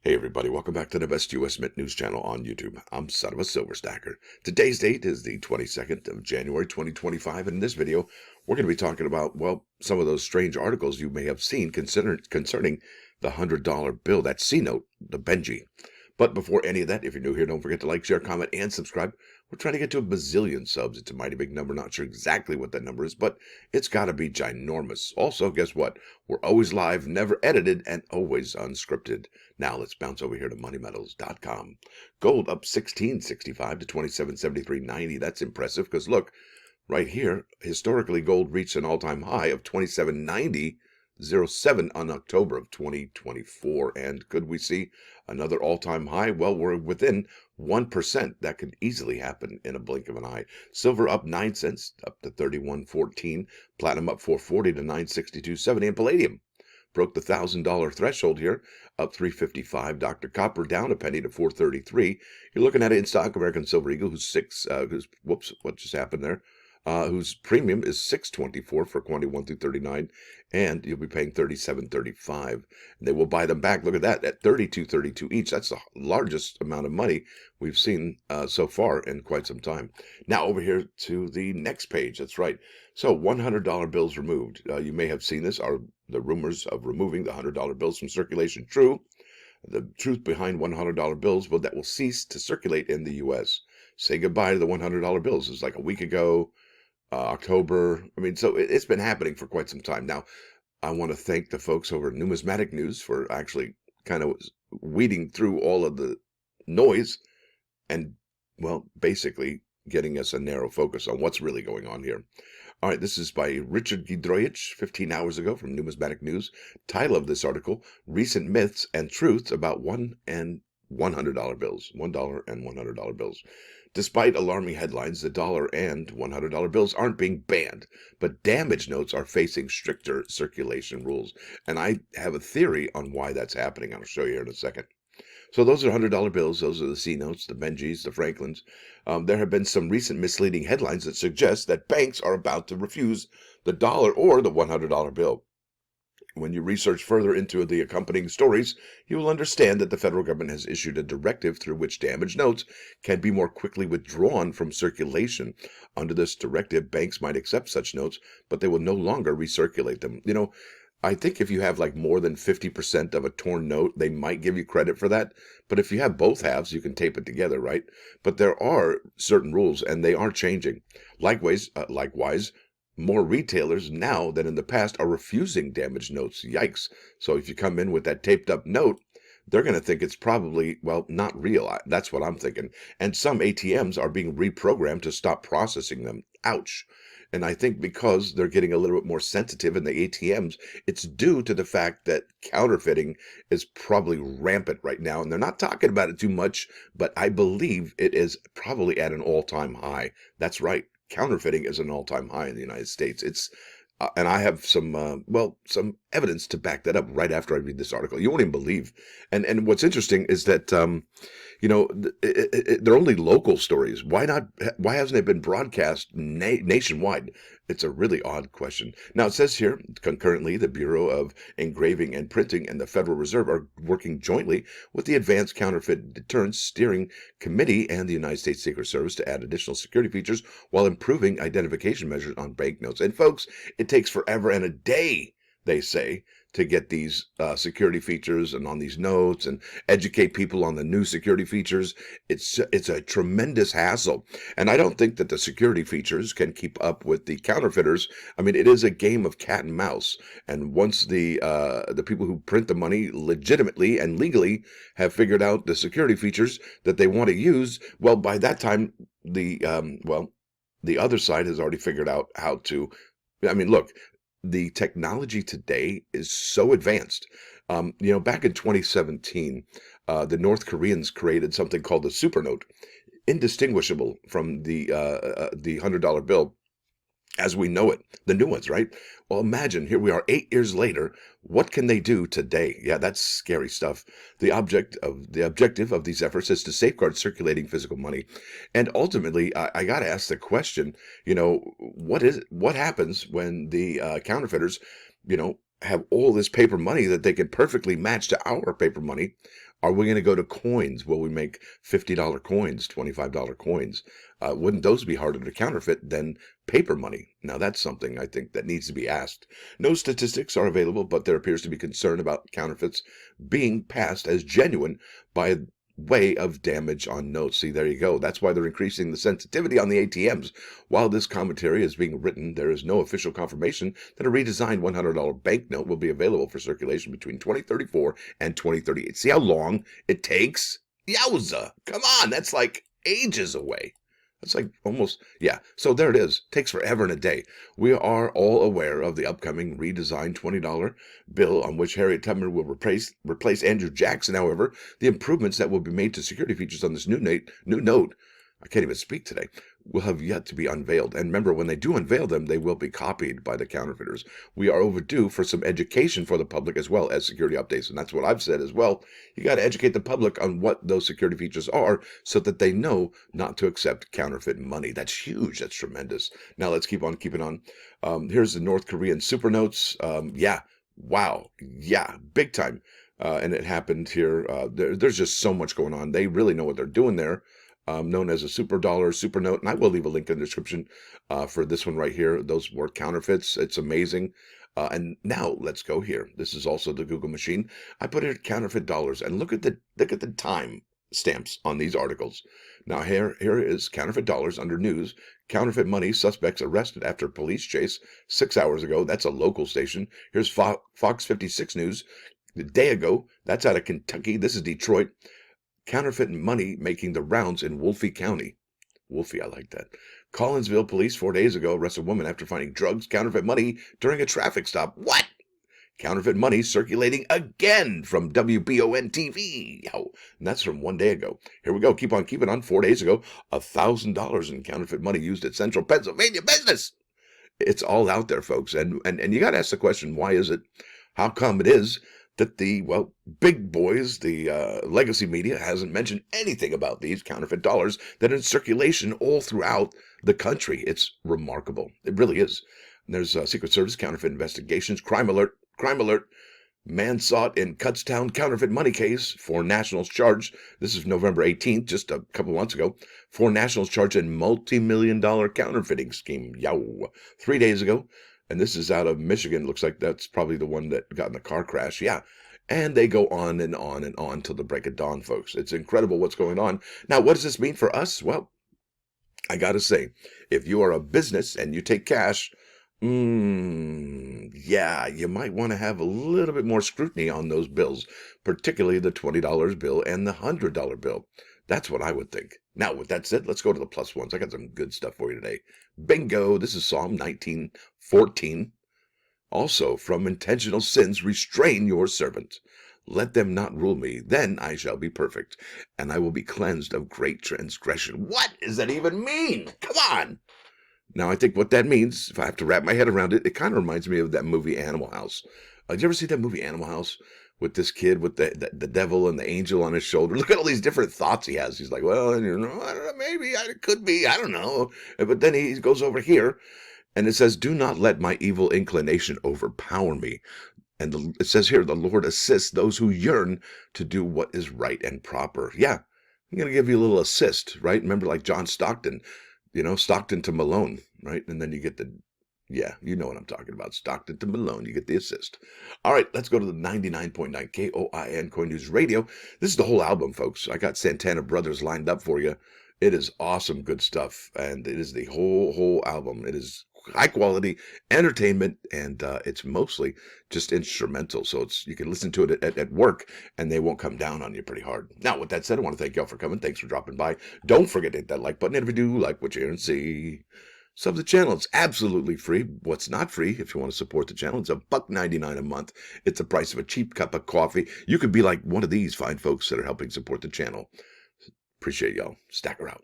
Hey everybody, welcome back to the best U.S. Mint news channel on YouTube. I'm sonofasilverstacker. Today's date is the 22nd of January 2025, and in this video, we're going to be talking about, well, some of those strange articles you may have seen concerning the $100 bill, that C-note, the Benji. But before any of that, if you're new here, don't forget to like, share, comment, and subscribe. We're trying to get to a bazillion subs. It's a mighty big number. Not sure exactly what that number is, but it's got to be ginormous. Also, guess what? We're always live, never edited, and always unscripted. Now let's bounce over here to moneymetals.com. Gold up 16.65 to 27.73.90. That's impressive because look, right here, historically, gold reached an all-time high of 27.90.07 on October of 2024. And could we see another all-time high? Well, we're within 1%. That could easily happen in a blink of an eye. Silver up 9 cents, up to 31.14. Platinum up 440 to 962.70. And palladium broke the $1,000 threshold here, up 355. Dr. Copper down a penny to 433. You're looking at it in stock American Silver Eagle, whoops, what just happened there? Whose premium is $6.24 for quantity 1 through 39, and you'll be paying $37.35. And they will buy them back. Look at that, at $32.32 each. That's the largest amount of money we've seen so far in quite some time. Now over here to the next page. That's right. So $100 bills removed. You may have seen this. Are the rumors of removing the $100 bills from circulation true? The truth behind $100 bills, well, that will cease to circulate in the U.S. Say goodbye to the $100 bills. It was like a week ago. October. I mean, so it's been happening for quite some time. Now, I want to thank the folks over at Numismatic News for actually kind of weeding through all of the noise and, well, basically getting us a narrow focus on what's really going on here. All right, this is by Richard Gidroich, 15 hours ago from Numismatic News. Title of this article, Recent Myths and Truths About $1 and $100 Bills. $1 and $100 Bills. Despite alarming headlines, the dollar and $100 bills aren't being banned, but damage notes are facing stricter circulation rules. And I have a theory on why that's happening. I'll show you here in a second. So those are $100 bills. Those are the C notes, the Benjis, the Franklins. There have been some recent misleading headlines that suggest that banks are about to refuse the dollar or the $100 bill. When you research further into the accompanying stories, you will understand that the federal government has issued a directive through which damaged notes can be more quickly withdrawn from circulation. Under this directive, banks might accept such notes, but they will no longer recirculate them. You know, I think if you have like more than 50% of a torn note, they might give you credit for that. But if you have both halves, you can tape it together, right? But there are certain rules, and they are changing. Likewise, more retailers now than in the past are refusing damaged notes. Yikes. So if you come in with that taped up note, they're going to think it's probably, well, not real. That's what I'm thinking. And some ATMs are being reprogrammed to stop processing them. Ouch. And I think because they're getting a little bit more sensitive in the ATMs, it's due to the fact that counterfeiting is probably rampant right now. And they're not talking about it too much, but I believe it is probably at an all-time high. That's right. Counterfeiting is an all-time high in the United States. It's and I have some some evidence to back that up right after I read this article. You won't even believe. And what's interesting is that they're only local stories. Why not? Why hasn't it been broadcast nationwide? It's a really odd question. Now, it says here, concurrently, the Bureau of Engraving and Printing and the Federal Reserve are working jointly with the Advanced Counterfeit Deterrence Steering Committee and the United States Secret Service to add additional security features while improving identification measures on banknotes. And folks, it takes forever and a day, they say, to get these security features and on these notes and educate people on the new security features. It's a tremendous hassle. And I don't think that the security features can keep up with the counterfeiters. I mean, it is a game of cat and mouse. And once the people who print the money legitimately and legally have figured out the security features that they want to use, well, by that time, the other side has already figured out how to. I mean, look, the technology today is so advanced. Back in 2017, the North Koreans created something called the super note, indistinguishable from the $100 bill as we know it, the new ones, right? Well, imagine, here we are 8 years later. What can they do today? Yeah, that's scary stuff. The objective of these efforts is to safeguard circulating physical money. And ultimately, I got to ask the question, what happens when the counterfeiters, have all this paper money that they can perfectly match to our paper money? Are we going to go to coins? Will we make $50 coins, $25 coins? Wouldn't those be harder to counterfeit than paper money? Now, that's something I think that needs to be asked. No statistics are available, but there appears to be concern about counterfeits being passed as genuine by way of damage on notes. See, there you go. That's why they're increasing the sensitivity on the ATMs. While this commentary is being written, there is no official confirmation that a redesigned $100 banknote will be available for circulation between 2034 and 2038. See how long it takes? Yowza! Come on, that's like ages away. That's like almost, yeah. So there it is. Takes forever and a day. We are all aware of the upcoming redesigned $20 bill on which Harriet Tubman will replace Andrew Jackson. However, the improvements that will be made to security features on this new note, I can't even speak today, will have yet to be unveiled. And remember, when they do unveil them, they will be copied by the counterfeiters. We are overdue for some education for the public as well as security updates. And that's what I've said as well. You got to educate the public on what those security features are so that they know not to accept counterfeit money. That's huge. That's tremendous. Now let's keep on keeping on. Here's the North Korean super notes. Yeah. Wow. Yeah. Big time. And it happened here. There's just so much going on. They really know what they're doing there. Known as a Superdollar, super note, and I will leave a link in the description for this one right here. Those were counterfeits. It's amazing. And now let's go here. This is also the Google machine. I put it at counterfeit dollars, and look at the time stamps on these articles. Now here is counterfeit dollars under news. Counterfeit money suspects arrested after police chase 6 hours ago. That's a local station. Here's Fox 56 News. A day ago. That's out of Kentucky. This is Detroit. Counterfeit money making the rounds in Wolfe County. Wolfe, I like that. Collinsville police 4 days ago arrested a woman after finding drugs, counterfeit money during a traffic stop. What? Counterfeit money circulating again from WBON TV. Yo, and that's from 1 day ago. Here we go. Keep on keeping on. 4 days ago, $1,000 in counterfeit money used at Central Pennsylvania business. It's all out there, folks. And you got to ask the question, why is it? How come it is that the, well, big boys, the legacy media, hasn't mentioned anything about these counterfeit dollars that are in circulation all throughout the country? It's remarkable. It really is. And there's Secret Service counterfeit investigations, crime alert, man sought in Kutztown counterfeit money case, 4 nationals charged. This is November 18th, just a couple months ago. 4 nationals charged in multi-million-dollar counterfeiting scheme. Yow. 3 days ago. And this is out of Michigan. Looks like that's probably the one that got in the car crash. Yeah. And they go on and on and on till the break of dawn, folks. It's incredible what's going on. Now, what does this mean for us? Well, I got to say, if you are a business and you take cash, yeah, you might want to have a little bit more scrutiny on those bills, particularly the $20 bill and the $100 bill. That's what I would think. Now, with that said, let's go to the plus ones. I got some good stuff for you today. Bingo. This is Psalm 19:14. Also, from intentional sins, restrain your servant. Let them not rule me. Then I shall be perfect, and I will be cleansed of great transgression. What does that even mean? Come on. Now, I think what that means, if I have to wrap my head around it, it kind of reminds me of that movie Animal House. Did you ever see that movie Animal House? With this kid with the devil and the angel on his shoulder. Look at all these different thoughts he has. He's like, well, you know, I don't know, maybe it could be, I don't know. But then he goes over here and it says, do not let my evil inclination overpower me. And it says here, the Lord assists those who yearn to do what is right and proper. Yeah, I'm going to give you a little assist, right? Remember like John Stockton, you know, Stockton to Malone, right? And then you get the, yeah, you know what I'm talking about. Stockton to Malone, you get the assist. All right, let's go to the 99.9 KOIN Coin News Radio. This is the whole album, folks. I got Santana Brothers lined up for you. It is awesome, good stuff, and it is the whole album. It is high quality entertainment, and it's mostly just instrumental. So it's you can listen to it at work, and they won't come down on you pretty hard. Now, with that said, I want to thank y'all for coming. Thanks for dropping by. Don't forget to hit that like button. And if you do like what you hear and see, sub the channel. It's absolutely free. What's not free, if you want to support the channel, it's $1.99 a month. It's the price of a cheap cup of coffee. You could be like one of these fine folks that are helping support the channel. Appreciate y'all. Stacker out.